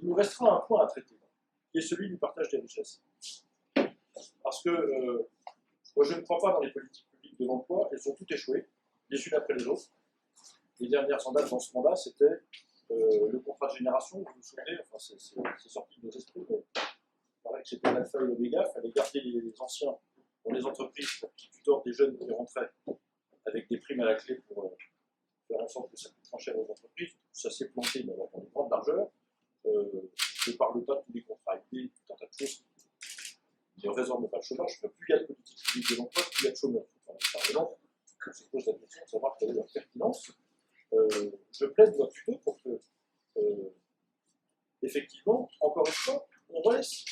il nous restera un point à traiter, qui est celui du partage des richesses. Parce que moi, je ne crois pas dans les politiques publiques de l'emploi, elles ont toutes échoué, les unes après les autres. Les dernières sondages dans ce mandat, c'était le contrat de génération, vous vous souvenez, enfin, c'est sorti de nos esprits, mais il paraît que c'était l'alpha et l'oméga, il fallait garder les anciens dans les entreprises pour qu'ils tutorent des jeunes qui rentraient avec des primes à la clé pour faire en sorte que ça coûte moins cher aux entreprises. Ça s'est planté, mais alors, dans une grande largeur. Je ne parle pas de tous les contrats aidés, tout un tas de choses qui ne résorbent pas le chômage. Plus il y a de politique publique de l'emploi, plus il y a de chômeurs. Par exemple, on se pose la question de savoir quelle est leur pertinence. Je plaide plutôt pour que, effectivement, encore une fois, on laisse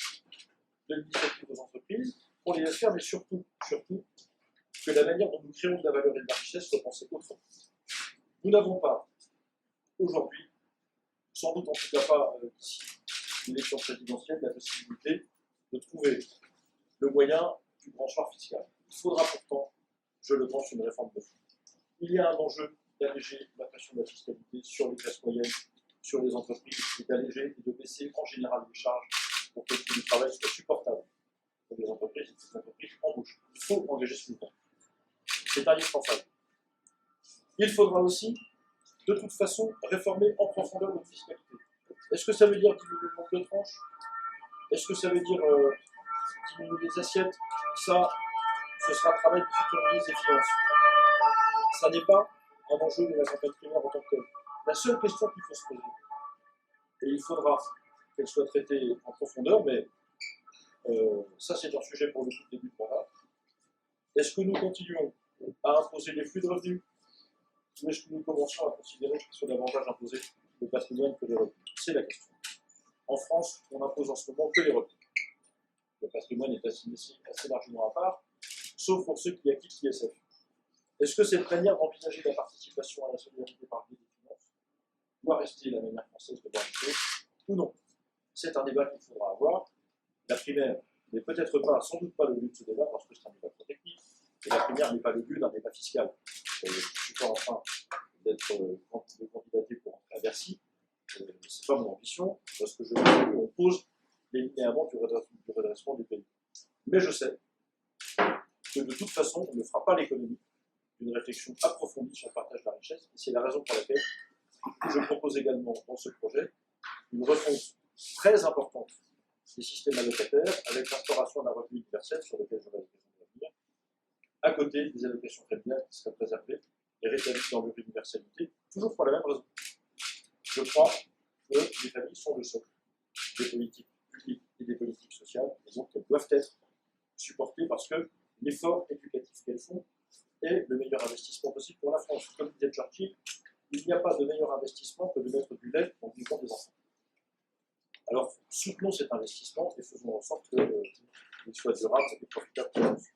de l'initiative aux entreprises pour les faire, mais surtout, que la manière dont nous créons de la valeur et de la richesse soit pensée autrement. Nous n'avons pas, aujourd'hui, sans doute en tout cas pas d'ici l'élection présidentielle, la possibilité de trouver le moyen du branchement fiscal. Il faudra pourtant, je le pense, une réforme de fond. Il y a un enjeu d'alléger la pression de la fiscalité sur les classes moyennes, sur les entreprises, et d'alléger et de baisser en général les charges pour que le coût du travail soit supportable pour les entreprises et que ces entreprises embauchent. Il faut engager ce mouvement. C'est indispensable. Il faudra aussi, de toute façon, réformer en profondeur notre fiscalité. Est-ce que ça veut dire diminuer le nombre de tranches? Est-ce que ça veut dire diminuer les assiettes? Ça, ce sera un travail de futur ministre des Finances. Ça n'est pas un enjeu de la campagne primaire en tant que telle. La seule question qu'il faut se poser, et il faudra qu'elle soit traitée en profondeur, mais ça c'est un sujet pour le tout début de mandat, est-ce que nous continuons à imposer les flux de revenus ou est-ce que nous commençons à considérer qu'ils sont davantage imposés le patrimoine que les revenus? C'est la question. En France, on impose en ce moment que les revenus. Le patrimoine est assigné assez largement à part, sauf pour ceux qui acquittent l'ISF. Est-ce que cette manière d'envisager la participation à la solidarité par le biais des finances doit rester la manière française de voir les choses ou non? C'est un débat qu'il faudra avoir. La primaire n'est peut-être pas, sans doute pas le but de ce débat, parce que c'est un débat trop technique, et la primaire n'est pas le but d'un débat fiscal. Je ne suis pas en train de candidater pour entrer à Bercy, ce n'est pas mon ambition, parce que je veux qu'on pose les linéaments du redressement du pays. Mais je sais que de toute façon, on ne fera pas l'économie d'une réflexion approfondie sur le partage de la richesse, et c'est la raison pour laquelle je propose également dans ce projet une refonte très importante des systèmes allocataires avec l'instauration d'un revenu universel sur lequel j'aurai l'occasion de revenir, à côté des allocations familiales qui seraient préservées et rétablies dans leur universalité, toujours pour la même raison. Je crois que les familles sont le socle des politiques publiques et des politiques sociales, et donc elles doivent être supportées parce que l'effort éducatif qu'elles font est le meilleur investissement possible pour la France. Comme disait Churchill, il n'y a pas de meilleur investissement que de mettre du lait dans le ventre des enfants. Alors, soutenons cet investissement et faisons en sorte qu'il soit durable et profitable pour tous.